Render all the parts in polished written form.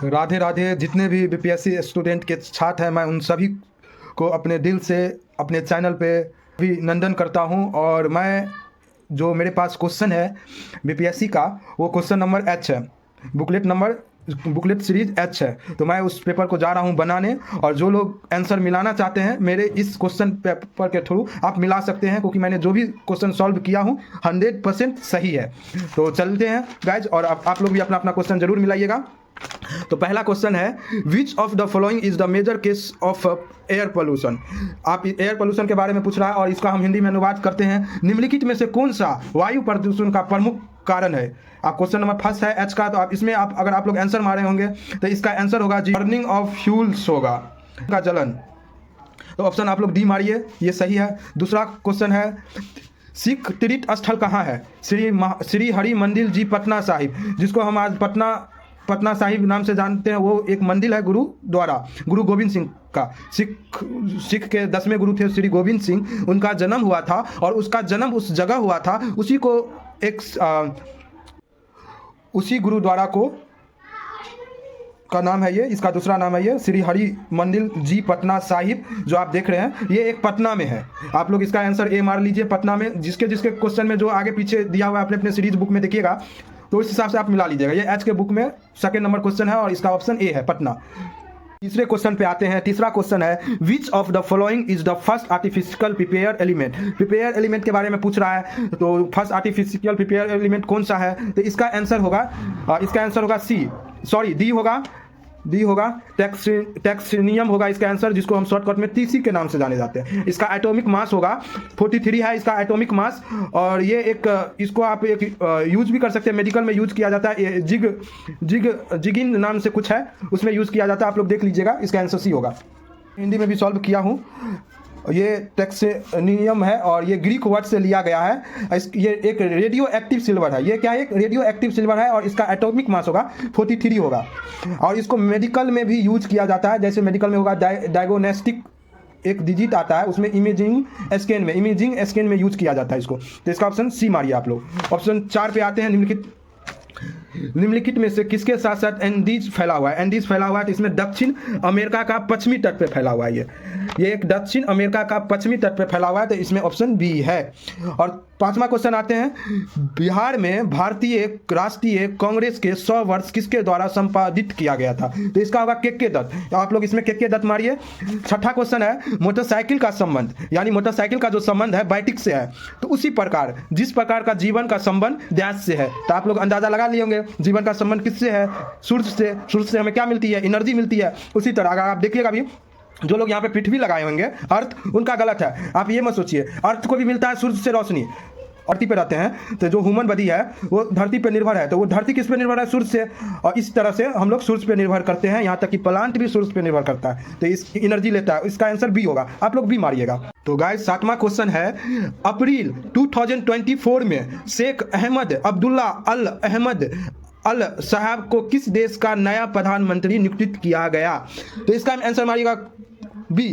राधे राधे। जितने भी BPSC student के छात्र हैं, मैं उन सभी को अपने दिल से अपने चैनल पे अभिनंदन करता हूं। और मैं जो मेरे पास क्वेश्चन है बीपीएससी का, वो क्वेश्चन नंबर एच है, बुकलेट सीरीज एच है। तो मैं उस पेपर को जा रहा हूं बनाने, और जो लोग आंसर मिलाना चाहते हैं मेरे इस क्वेश्चन पेपर के थ्रू आप मिला सकते हैं, क्योंकि मैंने जो भी क्वेश्चन सॉल्व किया हूं 100% सही है। तो चलते हैं गाइज, और आप लोग भी अपना अपना क्वेश्चन जरूर मिलाइएगा। तो पहला क्वेश्चन है, which of the following is the major case of air pollution. आप एयर पोल्यूशन के बारे में पूछ रहा है, और इसका हम हिंदी में अनुवाद करते हैं, निम्नलिखित में से कौन सा वायु प्रदूषण का प्रमुख कारण है। आप क्वेश्चन नंबर फर्स्ट है एच का, तो आप इसमें अगर आप लोग आंसर मारे होंगे तो इसका आंसर होगा जी, बर्निंग ऑफ फ्यूल्स होगा, का जलन। तो ऑप्शन आप लोग डी मारिए, ये सही है। दूसरा क्वेश्चन है, सिख तीर्थ स्थल कहाँ है। श्री हरि मंदिर जी पटना साहिब, जिसको हम आज पटना साहिब नाम से जानते हैं, वो एक मंदिर है गुरु गोविंद सिंह का। सिख के 10वें गुरु थे श्री गोविंद सिंह, उनका जन्म हुआ था, और उसका जन्म उस जगह हुआ था, उसी गुरुद्वारा का नाम है ये, इसका दूसरा नाम है ये श्री हरि मंदिर जी पटना साहिब, जो आप देख रहे हैं ये एक पटना में है। आप लोग इसका आंसर ए मार लीजिए, पटना में। जिसके क्वेश्चन में जो आगे पीछे दिया हुआ है अपने सीरीज बुक में देखिएगा, तो इस हिसाब से आप मिला लीजिएगा। ये एच के बुक में सेकंड नंबर क्वेश्चन है, और इसका ऑप्शन ए है, पटना। तीसरे क्वेश्चन पे आते हैं। तीसरा क्वेश्चन है, which of the following is the first artificial prepare element. Prepare element के बारे में पूछ रहा है, तो फर्स्ट आर्टिफिशियल प्रिपेयर एलिमेंट कौन सा है। तो इसका आंसर होगा डी होगा टैक्सीनियम होगा इसका आंसर, जिसको हम शॉर्टकट में टीसी के नाम से जाने जाते हैं। इसका एटॉमिक मास होगा 43 है इसका एटॉमिक मास, और ये इसको आप यूज भी कर सकते हैं, मेडिकल में यूज किया जाता है। जिगिन नाम से कुछ है, उसमें यूज किया जाता है, आप लोग देख लीजिएगा। इसका आंसर सी होगा। हिंदी में भी सॉल्व किया हूँ। ये टैक्सेनियम है, और ये ग्रीक वर्ड से लिया गया है। ये एक रेडियो एक्टिव सिल्वर है। ये क्या है, एक रेडियो एक्टिव सिल्वर है, और इसका एटॉमिक मास होगा 43 होगा। और इसको मेडिकल में भी यूज किया जाता है, जैसे मेडिकल में होगा डायग्नोस्टिक एक डिजिट आता है, उसमें इमेजिंग स्कैन में यूज किया जाता है इसको। तो इसका ऑप्शन सी मारिए आप लोग। ऑप्शन 4 पे आते हैं, निम्नलिखित में से किसके साथ साथ एंडीज फैला हुआ है। एंडीज फैला हुआ है, तो इसमें दक्षिण अमेरिका का पश्चिमी तट पे फैला हुआ है। ये एक दक्षिण अमेरिका का पश्चिमी तट पे फैला हुआ है, तो इसमें ऑप्शन बी है। और पांचवा क्वेश्चन आते हैं, बिहार में भारतीय राष्ट्रीय कांग्रेस के 100 वर्ष किसके द्वारा संपादित किया गया था। तो इसका होगा के दत्त। आप लोग इसमें के दत्त मारिए। छठा क्वेश्चन है, मोटरसाइकिल का संबंध, यानी मोटरसाइकिल का जो संबंध है बैटिक से है, तो उसी प्रकार जिस प्रकार का जीवन का संबंध डैश से है। तो आप लोग अंदाजा लगा लिए होंगे जीवन का संबंध किससे है, सूर्य से हमें क्या मिलती है, एनर्जी मिलती है। उसी तरह अगर आप देखिएगा अभी जो लोग यहाँ पे पृथ्वी लगाए होंगे अर्थ, उनका गलत है। आप ये मत सोचिए, अर्थ को भी मिलता है सूर्य से रोशनी। धरती पे रहते हैं, तो जो ह्यूमन बॉडी है वो धरती पे निर्भर है, तो वो धरती किस पे निर्भर है, सूर्य से। और इस तरह से हम लोग सूर्य पे निर्भर करते हैं, यहाँ तक कि प्लांट भी सूर्य पे निर्भर करता है, तो इस एनर्जी लेता है। इसका आंसर बी होगा, आप लोग भी मारिएगा। तो गाइस, 7वां क्वेश्चन है, अप्रैल 2024 में शेख अहमद अब्दुल्ला अल अहमद अल साहब को किस देश का नया प्रधानमंत्री नियुक्त किया गया। तो इसका आंसर मारिएगा बी,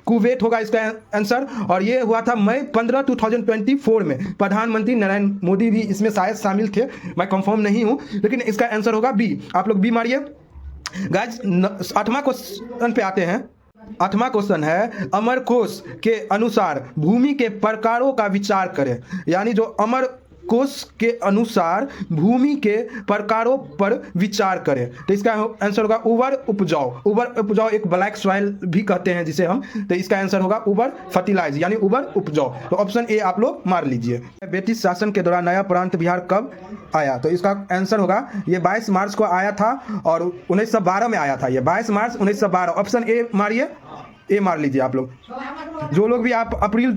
कुवैत होगा इसका आंसर। और ये हुआ था मई 15, 2024 में। प्रधानमंत्री नरेंद्र मोदी भी इसमें शायद शामिल थे, मैं कंफर्म नहीं हूं, लेकिन इसका आंसर होगा बी। आप लोग बी मारिए। गाइस, 8वां क्वेश्चन पे आते हैं। 8वां क्वेश्चन है, अमरकोश के अनुसार भूमि के प्रकारों का विचार करें। यानी जो अमर कोश के अनुसार भूमि के प्रकारों पर विचार करें। तो इसका आंसर होगा उबर उपजाऊ एक ब्लैक सॉइल भी कहते हैं जिसे हम। तो इसका आंसर होगा उबर फर्टिलाइज, यानी उबर उपजाऊ। तो ऑप्शन ए आप लोग मार लीजिए। ब्रिटिश शासन के दौरान नया प्रांत बिहार कब आया। तो इसका आंसर होगा ये 22 मार्च को आया था, और 1912 में आया था। ये 22 मार्च 1912। ऑप्शन ए मारिए, ए मार लीजिए आप लोग। जो लोग भी आप अप्रैल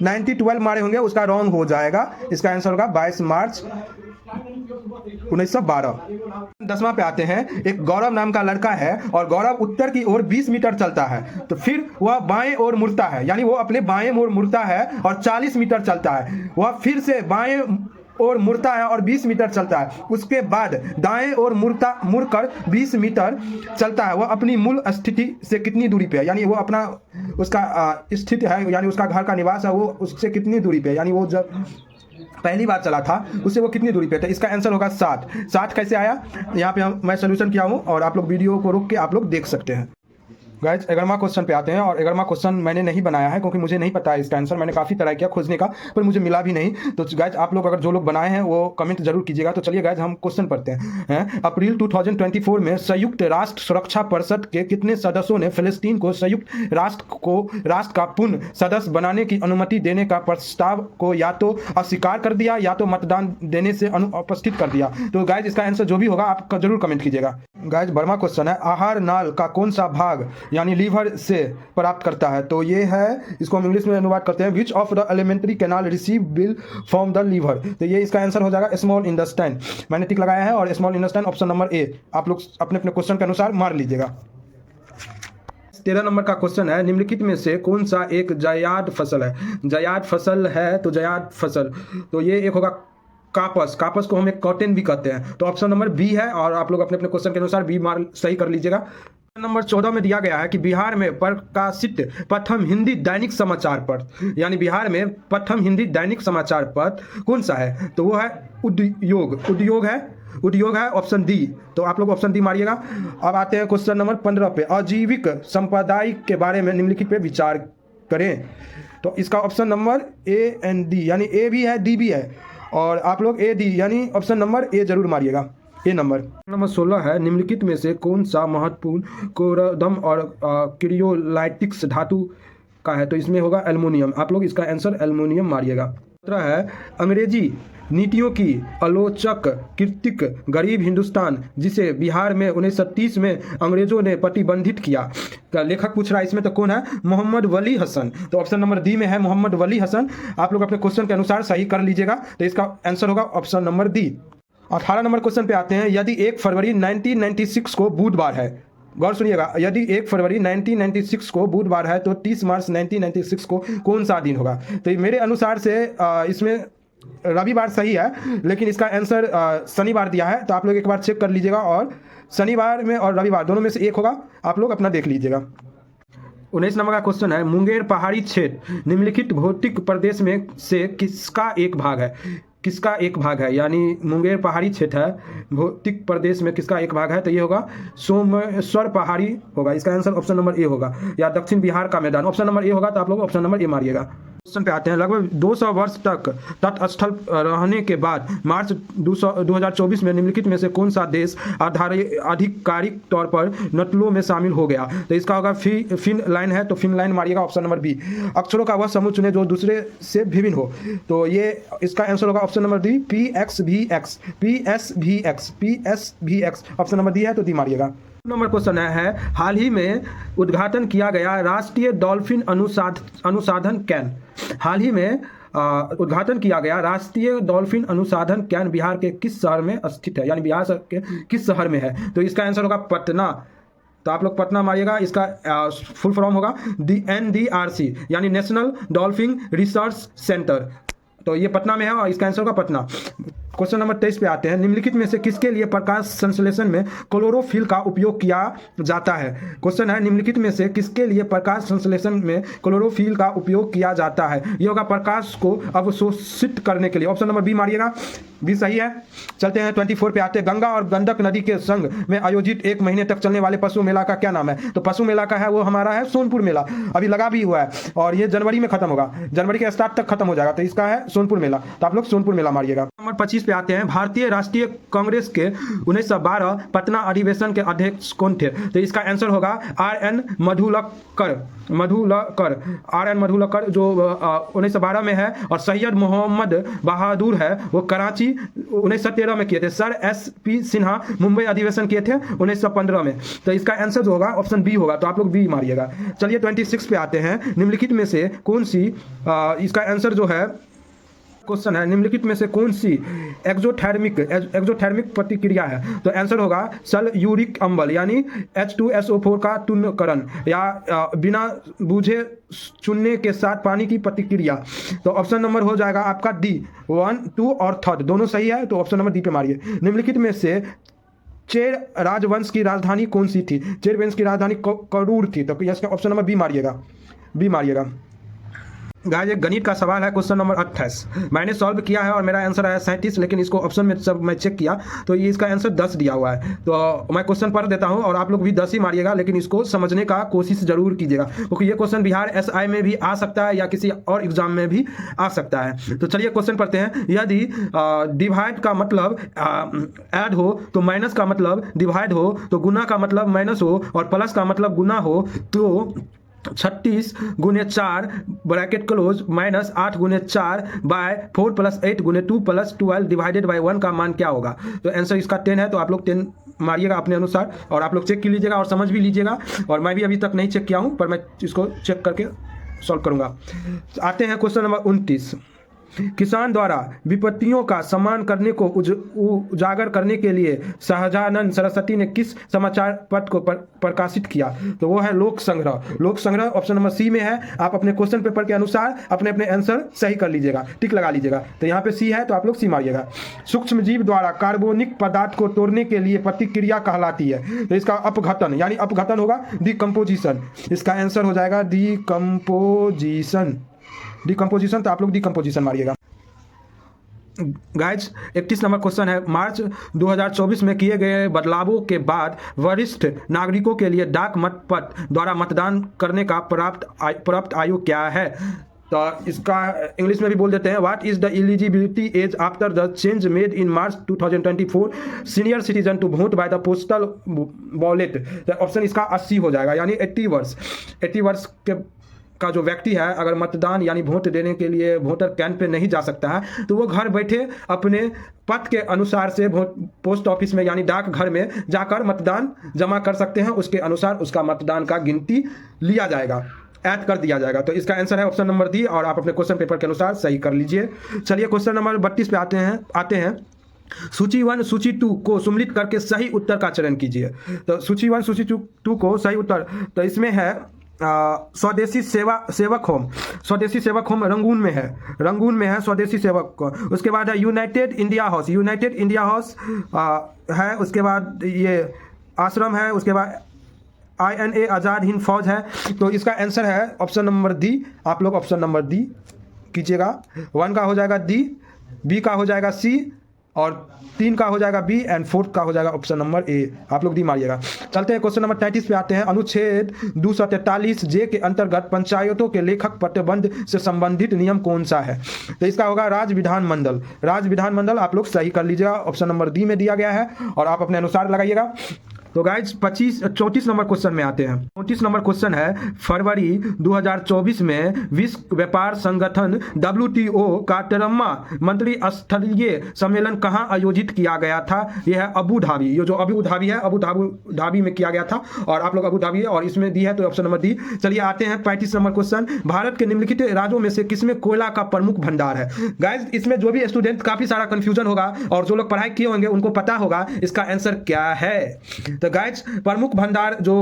1912 मारे होंगे उसका रॉन्ग हो जाएगा। इसका आंसर होगा 22 मार्च 1912। 10वां पे आते हैं। एक गौरव नाम का लड़का है, और गौरव उत्तर की ओर 20 मीटर चलता है, तो फिर वह बाएं ओर मुड़ता है, यानी वो अपने बाएं ओर मुड़ता है और 40 मीटर चलता है। वह फिर से बाएं और मुड़ता है और 20 मीटर चलता है। उसके बाद दाएं और मुड़कर 20 मीटर चलता है। वह अपनी मूल स्थिति से कितनी दूरी पे है, यानी वो अपना उसका स्थिति है, यानी उसका घर का निवास है, वो उससे कितनी दूरी पे है, यानी वो जब पहली बार चला था उससे वो कितनी दूरी पे था? इसका आंसर होगा 60। 60 कैसे आया? यहाँ पे मैं सोल्यूशन किया हूँ और आप लोग वीडियो को रोक के आप लोग देख सकते हैं। गाइज 11वां क्वेश्चन पे आते हैं और 11वां क्वेश्चन मैंने नहीं बनाया है क्योंकि मुझे नहीं पता है इसका आंसर। मैंने काफ़ी ट्राई किया खोजने का पर मुझे मिला भी नहीं। तो गाइज आप लोग अगर जो लोग बनाए हैं वो कमेंट जरूर कीजिएगा। तो चलिए गाइज हम क्वेश्चन पढ़ते हैं। अप्रैल 2024 में संयुक्त राष्ट्र सुरक्षा परिषद के कितने सदस्यों ने फिलिस्तीन को संयुक्त राष्ट्र का पूर्ण सदस्य बनाने की अनुमति देने का प्रस्ताव को या तो अस्वीकार कर दिया या तो मतदान देने से अनुपस्थित कर दिया? तो गाइज इसका आंसर जो भी होगा आप जरूर कमेंट कीजिएगा। गाइज 12वां क्वेश्चन है, आहार नाल का कौन सा भाग यानी लीवर से प्राप्त करता है? तो ये है, इसको हम इंग्लिश में अनुवाद करते हैं, which of the alimentary canal receive bile from the liver? तो ये इसका आंसर हो जाएगा स्मॉल इंटेस्टाइन। मैंने टिक लगाया है और स्मॉल इंटेस्टाइन ऑप्शन नंबर ए आप लोग अपने अपने क्वेश्चन के अनुसार मार लीजिएगा। 13 नंबर का क्वेश्चन है, निम्नलिखित में से कौन सा एक जायद फसल है? जायद फसल है तो जायद फसल, तो ये एक होगा कापस। कापस को हम एक कॉटन भी कहते हैं। तो ऑप्शन नंबर बी है और आप लोग अपने अपने क्वेश्चन के अनुसार बी मार सही कर लीजिएगा। नंबर 14 में दिया गया है कि बिहार में प्रकाशित प्रथम हिंदी दैनिक समाचार पत्र, यानी बिहार में प्रथम हिंदी दैनिक समाचार पत्र कौन सा है? तो वो है उद्योग। उद्योग है ऑप्शन डी। तो आप लोग ऑप्शन डी मारिएगा। अब आते हैं क्वेश्चन नंबर 15 पे, आजीविक संप्रदाय के बारे में निम्नलिखित पे विचार करें। तो इसका option number A and D, यानी ए भी है डी भी है और आप लोग ए डी यानी ऑप्शन नंबर ए जरूर मारिएगा। ए नंबर 16 है, निम्नलिखित में से कौन सा महत्वपूर्ण कोरदम और क्रियोलाइटिक्स धातु का है? तो इसमें होगा एल्युमिनियम। आप लोग इसका आंसर एल्युमिनियम मारिएगा। 17 है, अंग्रेजी नीतियों की आलोचक कृतिक गरीब हिंदुस्तान, जिसे बिहार में 1930 में अंग्रेजों ने प्रतिबंधित किया, का लेखक पूछ रहा है इसमें, तो कौन है? मोहम्मद वली हसन। तो ऑप्शन नंबर डी में है मोहम्मद वली हसन। आप लोग अपने क्वेश्चन के अनुसार सही कर लीजिएगा। तो इसका आंसर होगा option number D. 18 number question पे आते हैं, यदि 1 फरवरी 1996 को बुधवार है, गौर सुनिएगा, यदि 1 फरवरी 1996 को बुधवार है तो 30 मार्च 1996 को कौन सा दिन होगा? तो मेरे अनुसार से इसमें रविवार सही है लेकिन इसका आंसर शनिवार दिया है। तो आप लोग एक बार चेक कर लीजिएगा और शनिवार में और रविवार दोनों में से एक होगा, आप लोग अपना देख लीजिएगा। 19 नंबर का क्वेश्चन है, मुंगेर पहाड़ी क्षेत्र निम्नलिखित भौतिक प्रदेश में से किसका एक भाग है? किसका एक भाग है? यानी मुंगेर पहाड़ी क्षेत्र है, भौतिक प्रदेश में किसका एक भाग है? तो ये होगा सोमेश्वर पहाड़ी होगा। इसका आंसर ऑप्शन नंबर ए होगा, या दक्षिण बिहार का मैदान ऑप्शन नंबर ए होगा। तो आप लोग ऑप्शन नंबर ए मारिएगा। क्वेश्चन पे आते हैं, लगभग 200 वर्ष तक तटस्थल रहने के बाद मार्च 2024 में निम्नलिखित में से कौन सा देश आधिकारिक तौर पर नटलो में शामिल हो गया? तो इसका होगा फिनलैंड है। तो फिनलैंड मारिएगा ऑप्शन नंबर बी। अक्षरों का वह समूह चुने जो दूसरे से भिन्न हो, तो ये इसका आंसर होगा option number D, PXVX। Option number D है तो डी मारिएगा। नंबर क्वेश्चन है, हाल ही में उद्घाटन किया गया राष्ट्रीय डॉल्फिन अनुसाधन कैन, हाल ही में उद्घाटन किया गया राष्ट्रीय डॉल्फिन अनुसाधन कैन बिहार के किस शहर में स्थित है? यानी बिहार के किस शहर में है? तो इसका आंसर होगा पटना। तो आप लोग पटना मारिएगा। इसका फुल फॉर्म होगा NDRC, यानी नेशनल डॉल्फिन रिसर्च सेंटर। तो ये पटना में है और इसका आंसर होगा पटना। क्वेश्चन नंबर 23 पे आते हैं, निम्नलिखित में से किसके लिए प्रकाश संश्लेषण में क्लोरोफिल का उपयोग किया जाता है? क्वेश्चन है, निम्नलिखित में से किसके लिए प्रकाश संश्लेषण में क्लोरोफिल का उपयोग किया जाता है? ये होगा प्रकाश को अवशोषित करने के लिए। ऑप्शन नंबर बी मारिएगा, बी सही है। चलते हैं 24 पे आते हैं, गंगा और गंडक नदी के संग में आयोजित 1 महीने तक चलने वाले पशु मेला का क्या नाम है? तो पशु मेला का है वो हमारा है सोनपुर मेला। अभी लगा भी हुआ है और ये जनवरी में खत्म होगा, जनवरी के स्टार्ट तक खत्म हो जाएगा। तो इसका है सोनपुर मेला। तो आप लोग सोनपुर मेला मारिएगा। नंबर 25 पे आते हैं, भारतीय राष्ट्रीय कांग्रेस के 1912 पटना अधिवेशन के अध्यक्ष कौन थे? तो इसका आंसर होगा RN मधुलकर। RN मधुलकर जो 1912 में है, और सैयद मोहम्मद बहादुर है वो कराची 1913 में किए थे। सर SP सिन्हा मुंबई अधिवेशन किए थे 1915 में। तो इसका आंसर जो होगा ऑप्शन बी होगा। तो आप लोग बी मारिएगा। चलिए 26 पे आते हैं, निम्नलिखित में से कौन सी इसका आंसर जो है क्वेश्चन है, निम्नलिखित में से कौन सी एक्सोथर्मिक प्रतिक्रिया है? तो आंसर होगा सल्फ्यूरिक अम्ल यानी H2SO4 का तुन्यकरण, या बिना बूझे चुनने के साथ पानी की प्रतिक्रिया। तो ऑप्शन नंबर हो जाएगा आपका डी, 1, 2 और 3 दोनों सही है। तो ऑप्शन नंबर डी पे मारिए। निम्नलिखित में से चेर राजवंश की राजधानी कौन सी थी? चेर वंश की राजधानी करूर थी। तो इसका ऑप्शन नंबर बी मारिएगा, बी मारिएगा। गाइस एक गणित का सवाल है, क्वेश्चन नंबर 28 मैंने सॉल्व किया है और मेरा आंसर आया 37, लेकिन इसको ऑप्शन में सब मैं चेक किया तो ये इसका आंसर 10 दिया हुआ है। तो मैं क्वेश्चन पढ़ देता हूं और आप लोग भी 10 ही मारिएगा, लेकिन इसको समझने का कोशिश जरूर कीजिएगा, क्योंकि ये क्वेश्चन बिहार SI में भी आ सकता है या किसी और एग्जाम में भी आ सकता है। तो चलिए क्वेश्चन पढ़ते हैं। यदि डिवाइड का मतलब ऐड हो तो माइनस का मतलब डिवाइड हो, तो गुना का मतलब माइनस हो और प्लस का मतलब गुना हो, तो 36 गुने 4 ब्रैकेट क्लोज माइनस 8 गुने 4 बाय 4 प्लस 8 गुने 2 प्लस 12 डिवाइडेड बाय 1 का मान क्या होगा। तो आंसर इसका 10 है, तो आप लोग 10 मारिएगा अपने अनुसार और आप लोग चेक कर लीजिएगा और समझ भी लीजिएगा। और मैं भी अभी तक नहीं चेक किया हूँ, पर मैं इसको चेक करके सॉल्व करूँगा। आते हैं क्वेश्चन नंबर 29। किसान द्वारा विपत्तियों का सम्मान करने को उजागर करने के लिए सहजानंद सरस्वती ने किस समाचार पत्र को प्रकाशित किया। तो वो है लोक संग्रह। लोक संग्रह ऑप्शन नंबर सी में है। आप अपने क्वेश्चन पेपर के अनुसार अपने अपने आंसर सही कर लीजिएगा, टिक लगा लीजिएगा। तो यहाँ पे सी है तो आप लोग सी मारिएगा। सूक्ष्म जीव द्वारा कार्बनिक पदार्थ को तोड़ने के लिए प्रतिक्रिया कहलाती है। तो इसका अपघटन यानी अपघटन होगा डिकम्पोजिशन। इसका आंसर हो जाएगा डिकम्पोजिशन। डिकम्पोजिशन, तो आप लोग डिकम्पोजिशन मारिएगा। गाइज 31 नंबर क्वेश्चन है। मार्च 2024 में किए गए बदलावों के बाद वरिष्ठ नागरिकों के लिए डाक मतपत्र द्वारा मतदान करने का प्राप्त आयु क्या है। तो इसका इंग्लिश में भी बोल देते हैं। What is the eligibility age after the change made in March 2024 senior citizen to vote by the postal ballot. Option इसका 80 हो जाएगा, यानी 80 वर्ष। 80 वर्ष के का जो व्यक्ति है अगर मतदान यानी वोट देने के लिए वोटर कैंप पे नहीं जा सकता है, तो वो घर बैठे अपने पद के अनुसार से पोस्ट ऑफिस में यानी डाक घर में जाकर मतदान जमा कर सकते हैं। उसके अनुसार उसका मतदान का गिनती लिया जाएगा, ऐड कर दिया जाएगा। तो इसका आंसर है ऑप्शन नंबर डी और आप अपने क्वेश्चन पेपर के अनुसार सही कर लीजिए। चलिए क्वेश्चन नंबर 32 पे आते हैं। सूची 1 सूची 2 को सम्मिलित करके सही उत्तर का चयन कीजिए। तो सूची 1 सूची 2 को सही उत्तर, तो इसमें है स्वदेशी सेवक होम। स्वदेशी सेवक होम रंगून में है स्वदेशी सेवक। उसके बाद है United India house. United India house है। उसके बाद ये आश्रम है। उसके बाद INA आज़ाद हिंद फौज है। तो इसका आंसर है ऑप्शन नंबर डी। आप लोग ऑप्शन नंबर डी कीजिएगा। 1 का हो जाएगा डी, बी का हो जाएगा सी और 3 का हो जाएगा बी एंड 4 का हो जाएगा ऑप्शन नंबर ए। आप लोग डी मारिएगा। चलते हैं क्वेश्चन नंबर 33 पे आते हैं। अनुच्छेद 243 जे के अंतर्गत पंचायतों के लेखक प्रतिबंध से संबंधित नियम कौन सा है। तो इसका होगा राज्य विधानमंडल। राज्य विधानमंडल आप लोग सही कर लीजिएगा, ऑप्शन नंबर डी में दिया गया है और आप अपने अनुसार लगाइएगा। तो गाइज 34 नंबर क्वेश्चन में आते हैं। 34 नंबर क्वेश्चन है। फरवरी 2024 में विश्व व्यापार संगठन WTO का 13वां मंत्री स्तरीय सम्मेलन कहां आयोजित किया गया था। यह है अबू धाबी। ये जो अबू धाबी है, अबू धाबी में किया गया था और आप लोग अबू धाबी है और इसमें दी है तो ऑप्शन नंबर डी। चलिए आते हैं 35 नंबर क्वेश्चन। भारत के निम्नलिखित राज्यों में से किसमें कोयला का प्रमुख भंडार है। गाइज इसमें जो भी स्टूडेंट काफी सारा कंफ्यूजन होगा और जो लोग पढ़ाई किए होंगे उनको पता होगा इसका आंसर क्या है। तो गाइज प्रमुख भंडार जो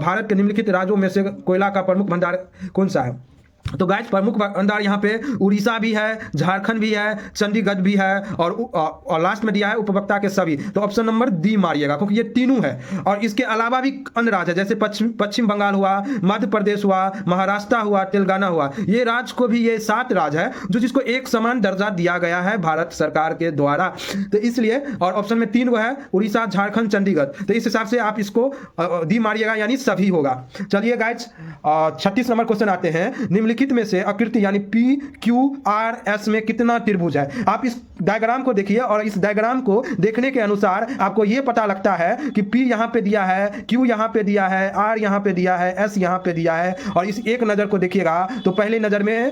भारत के निम्नलिखित राज्यों में से कोयला का प्रमुख भंडार कौन सा है। तो गाइज प्रमुख भंडार यहाँ पे उड़ीसा भी है, झारखंड भी है, चंडीगढ़ भी है और लास्ट में दिया है उपभोक्ता के सभी। तो ऑप्शन नंबर डी मारिएगा क्योंकि ये तीनों है। और इसके अलावा भी अन्य राज्य है जैसे पश्चिम बंगाल हुआ, मध्य प्रदेश हुआ, महाराष्ट्र हुआ, तेलंगाना हुआ। ये राज्य को भी ये 7 राज्य है जो जिसको एक समान दर्जा दिया गया है भारत सरकार के द्वारा। तो इसलिए और ऑप्शन में 3 वो है उड़ीसा, झारखंड, चंडीगढ़। तो इस हिसाब से आप इसको डी मारिएगा यानी सभी होगा। चलिए गाइज 36 नंबर क्वेश्चन आते हैं। निम्नलिखित में से आकृति यानी PQRS में कितना त्रिभुज है। आप इस डायग्राम को देखिए और इस डायग्राम को देखने के अनुसार आपको यह पता लगता है कि P यहां पे दिया है, Q यहां पे दिया है, R यहां पे दिया है, S यहां पे दिया है। और इस एक नजर को देखिएगा तो पहली नजर में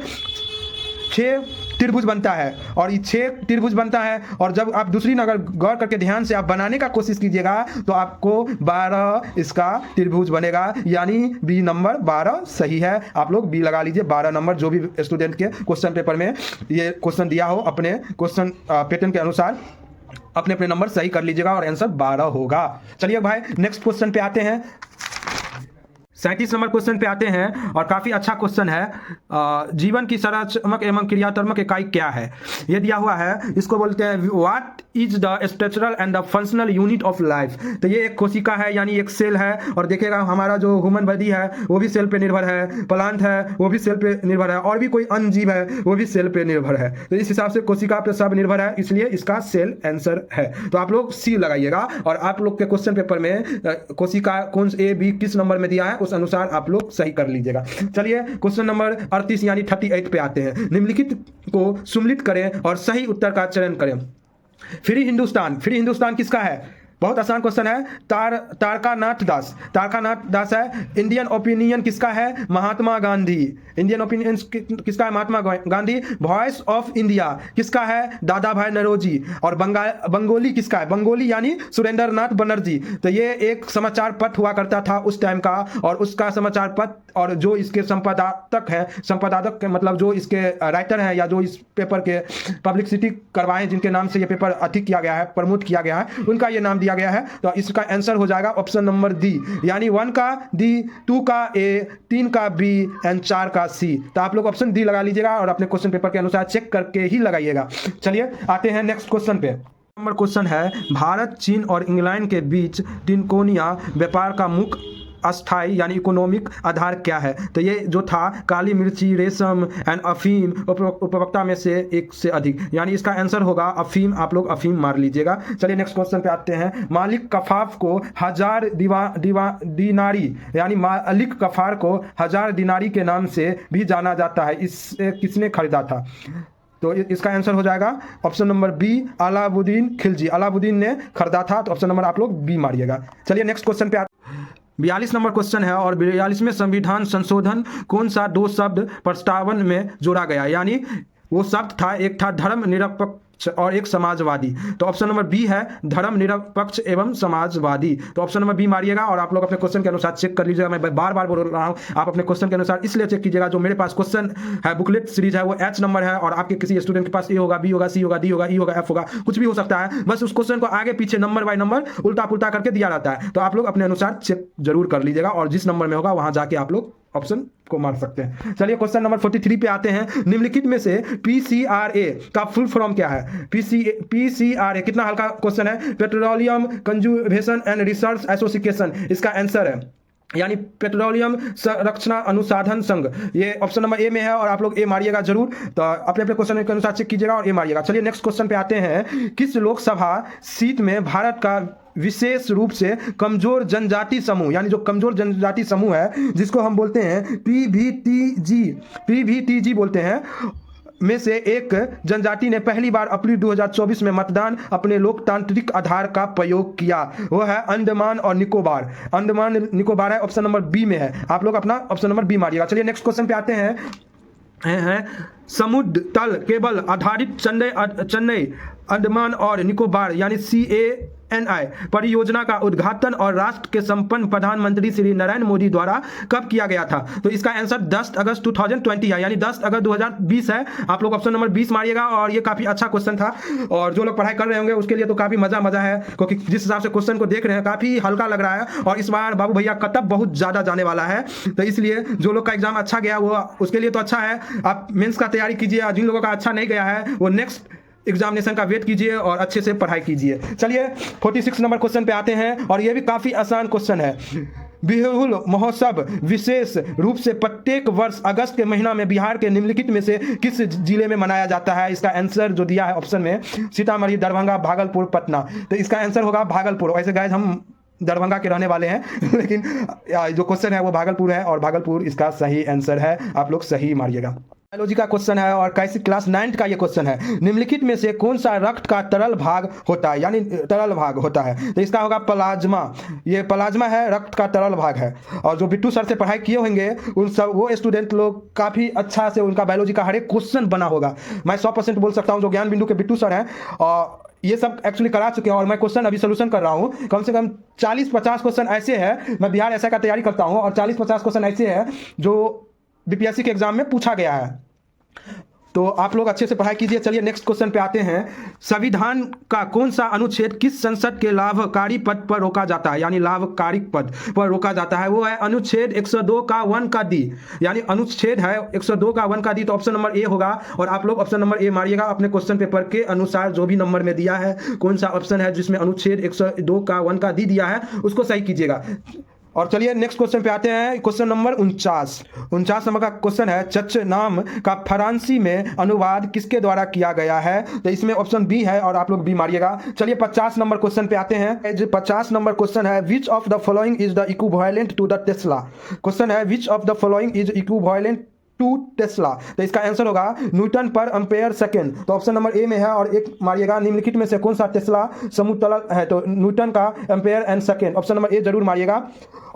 6 त्रिभुज बनता है और ये 6 त्रिभुज बनता है। और जब आप दूसरी नजर गौर करके ध्यान से आप बनाने का कोशिश कीजिएगा तो आपको 12 इसका त्रिभुज बनेगा, यानी बी नंबर 12 सही है। आप लोग बी लगा लीजिए 12 नंबर। जो भी स्टूडेंट के क्वेश्चन पेपर में ये क्वेश्चन दिया हो अपने क्वेश्चन पैटर्न के अनुसार अपने अपने नंबर सही कर लीजिएगा और आंसर 12 होगा। चलिए भाई नेक्स्ट क्वेश्चन पे आते हैं। 37 नंबर क्वेश्चन पे आते हैं और काफ़ी अच्छा क्वेश्चन है। जीवन की संरचनात्मक एवं क्रियात्मक इकाई क्या है, ये दिया हुआ है। इसको बोलते हैं what is the structural and the functional unit of life. तो ये एक कोशिका है, यानी एक सेल है। और देखिएगा हमारा जो ह्यूमन बॉडी है वो भी सेल पे निर्भर है, प्लांट है वो भी सेल पे निर्भर है, और भी कोई अन्य जीव है वो भी सेल पे निर्भर है। तो इस हिसाब से कोशिका पे सब निर्भर है, इसलिए इसका सेल आंसर है। तो आप लोग सी लगाइएगा। और आप लोग के क्वेश्चन पेपर में कोशिका कौन ए बी किस नंबर में दिया है उस अनुसार आप लोग सही कर लीजिएगा। चलिए क्वेश्चन नंबर 38 यानी 38 पे आते हैं। निम्नलिखित को सुम्मिलित करें और सही उत्तर का चयन करें। फ्री हिंदुस्तान किसका है? बहुत आसान क्वेश्चन है। तारकानाथ दास है। इंडियन ओपिनियन किसका है? महात्मा गांधी। इंडियन ओपिनियन किसका है? Mahatma Gandhi. Voice of India किसका है? दादा भाई नौरोजी। और बंगोली किसका है? बंगोली यानी सुरेंद्र नाथ बनर्जी। तो ये एक समाचार पत्र हुआ करता था उस टाइम का, और उसका समाचार पत्र और जो इसके संपादक मतलब जो इसके राइटर हैं या जो इस पेपर के पब्लिसिटी करवाएं, जिनके नाम से ये पेपर अधिक किया गया है, प्रमोट किया गया है, उनका ये नाम दिया गया है। तो इसका आंसर हो जाएगा ऑप्शन नंबर डी, यानी 1 का डी, 2 का ए, 3 का बी एंड 4 का सी। तो आप लोग ऑप्शन डी लगा लीजिएगा और अपने क्वेश्चन पेपर के अनुसार चेक करके ही लगाइएगा। चलिए आते हैं नेक्स्ट क्वेश्चन पे। नंबर क्वेश्चन है भारत, चीन और इंग्लैंड के बीच तिकोनिया व्यापार का मुख्य अस्थाई यानी इकोनॉमिक आधार क्या है? तो ये जो था काली मिर्ची, रेशम एंड अफीम उपभोक्ता में से एक से अधिक, यानी इसका आंसर होगा अफीम। आप लोग अफीम मार लीजिएगा। चलिए नेक्स्ट क्वेश्चन पे आते हैं। मालिक कफाफ को 1000 दिनारी यानी मालिक कफार को 1000 दिनारी के नाम से भी जाना जाता है। इसे किसने खरीदा था? तो इसका आंसर हो जाएगा option number B, Alauddin Khilji. Alauddin ने खरीदा था, तो ऑप्शन नंबर आप लोग बी मारिएगा। चलिए नेक्स्ट क्वेश्चन पे 42 नंबर क्वेश्चन है। और 42वें संविधान संशोधन कौन सा 2 शब्द प्रस्तावन में जोड़ा गया? यानी वो शब्द था, एक था धर्मनिरपेक्ष और एक समाजवादी। तो ऑप्शन नंबर बी है धर्मनिरपेक्ष एवं समाजवादी। तो ऑप्शन नंबर बी मारिएगा और आप लोग अपने क्वेश्चन के अनुसार चेक कर लीजिएगा। मैं बार बार बोल रहा हूँ, आप अपने क्वेश्चन के अनुसार इसलिए चेक कीजिएगा, जो मेरे पास क्वेश्चन है बुकलेट सीरीज है वो एच नंबर है, और आपके किसी स्टूडेंट के पास ए होगा, बी होगा, सी होगा, डी होगा, ई होगा, एफ होगा, कुछ भी हो सकता है। बस उस क्वेश्चन को आगे पीछे नंबर बाय नंबर उल्टा पुल्टा करके दिया रहता है। तो आप लोग अपने अनुसार चेक जरूर कर लीजिएगा, और जिस नंबर में होगा वहां जाके आप लोग ऑप्शन को मार सकते हैं। चलिए क्वेश्चन नंबर 43 पे आते हैं। निम्नलिखित में से PCRA का फुल फॉर्म क्या है? PCRA कितना हल्का क्वेश्चन है। Petroleum conservation and research association इसका आंसर है, यानी पेट्रोलियम संरक्षण अनुसंधान संघ। ये ऑप्शन नंबर ए में है और आप लोग ए मारिएगा जरूर। तो अपने अपने क्वेश्चन के अनुसार चेक कीजिएगा और ए मारिएगा। चलिए नेक्स्ट क्वेश्चन पे आते हैं। किस लोकसभा सीट में भारत का विशेष रूप से कमजोर जनजाति समूह, यानी जो कमजोर जनजाति समूह है जिसको हम बोलते हैं पीवीटीजी बोलते हैं, में से एक जनजाति ने पहली बार अप्रैल 2024 में मतदान अपने लोकतांत्रिक आधार का प्रयोग किया? वो है अंडमान और निकोबार। अंडमान निकोबार है, ऑप्शन नंबर बी में है। आप लोग अपना ऑप्शन नंबर बी मारिएगा। चलिए नेक्स्ट क्वेश्चन पे आते हैं। समुद्र तल केबल आधारित चेन्नई अंडमान और निकोबार यानी CANI परियोजना का उद्घाटन और राष्ट्र के संपन्न प्रधानमंत्री श्री नरेंद्र मोदी द्वारा कब किया गया था? तो इसका आंसर 10 अगस्त 2020 है, यानी 10 अगस्त 2020 है। आप लोग ऑप्शन नंबर 20 मारिएगा। और ये काफी अच्छा क्वेश्चन था, और जो लोग पढ़ाई कर रहे होंगे उसके लिए तो काफी मजा है, क्योंकि जिस हिसाब से क्वेश्चन को देख रहे हैं काफी हल्का लग रहा है। और इस बार बाबू भैया कटअप बहुत ज्यादा जाने वाला है, तो इसलिए जो लोग का एग्जाम अच्छा गया वो उसके लिए तो अच्छा है। आप मेंस का तैयारी कीजिए, जिन लोगों का अच्छा नहीं गया है वो नेक्स्ट एग्जामिनेशन का वेट कीजिए और अच्छे से पढ़ाई कीजिए। चलिए 46 नंबर क्वेश्चन पे आते हैं, और ये भी काफी आसान क्वेश्चन है। बिहुल महोत्सव विशेष रूप से प्रत्येक वर्ष अगस्त के महीना में बिहार के निम्नलिखित में से किस जिले में मनाया जाता है? इसका आंसर जो दिया है ऑप्शन में सीतामढ़ी, दरभंगा, भागलपुर, पटना। तो इसका आंसर होगा भागलपुर। वैसे गाइस हम दरभंगा के रहने वाले हैं लेकिन जो क्वेश्चन है वो भागलपुर है, और भागलपुर इसका सही आंसर है। आप लोग सही मारिएगा। बायोलॉजी का क्वेश्चन है और कैसी क्लास 9 का ये क्वेश्चन है। निम्नलिखित में से कौन सा रक्त का तरल भाग होता है, यानी तरल भाग होता है? तो इसका होगा प्लाज्मा। ये प्लाज्मा है, रक्त का तरल भाग है। और जो बिट्टू सर से पढ़ाई किए होंगे उन सब वो स्टूडेंट लोग काफ़ी अच्छा से उनका बायोलॉजी का हर एक क्वेश्चन बना होगा। मैं 100% बोल सकता हूँ जो ज्ञान बिंदु के बिट्टू सर हैं, और ये सब एक्चुअली करा चुके हैं, और मैं क्वेश्चन अभी सोल्यूशन कर रहा हूँ। कम से कम 40-50 क्वेश्चन ऐसे हैं, मैं बिहार ऐसा का तैयारी करता हूँ, और 40-50 क्वेश्चन ऐसे हैं जो BPSC के एग्जाम में पूछा गया है। तो आप लोग अच्छे से पढ़ाई कीजिए। चलिए नेक्स्ट क्वेश्चन पे आते हैं। संविधान का कौन सा अनुच्छेद किस संसद के लाभकारी पद पर रोका जाता है, यानी लाभकारी पद पर रोका जाता है? वो है अनुच्छेद 102 का 1 का डी, यानी अनुच्छेद है 102 का 1 का डी। तो ऑप्शन नंबर ए होगा, और आप लोग ऑप्शन नंबर ए मारिएगा अपने क्वेश्चन पेपर के अनुसार। जो भी नंबर में दिया है, कौन सा ऑप्शन है जिसमें अनुच्छेद 102 का 1 का डी दिया है, उसको सही कीजिएगा। और चलिए नेक्स्ट क्वेश्चन पे आते हैं। क्वेश्चन नंबर 49 नंबर का क्वेश्चन है, चच नाम का फ्रांसी में अनुवाद किसके द्वारा किया गया है? तो इसमें ऑप्शन बी है, और आप लोग बी मारिएगा। चलिए 50 नंबर क्वेश्चन पे आते हैं। जो 50 नंबर क्वेश्चन है, which of the following is the equivalent to the tesla? Question है which of the following is equivalent to tesla? तो इसका आंसर होगा न्यूटन पर एम्पेयर सेकेंड। तो ऑप्शन नंबर ए में है, और एक मारिएगा निम्नलिखित में से कौन सा टेस्ला समतुल्य है? तो न्यूटन का ampere and second, option number ए जरूर मारिएगा।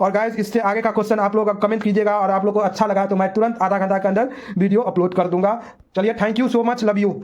और गाइस इससे आगे का क्वेश्चन आप लोग कमेंट कीजिएगा, और आप लोग को अच्छा लगा तो मैं तुरंत आधा घंटा के अंदर वीडियो अपलोड कर दूंगा। चलिए thank you so much, love you.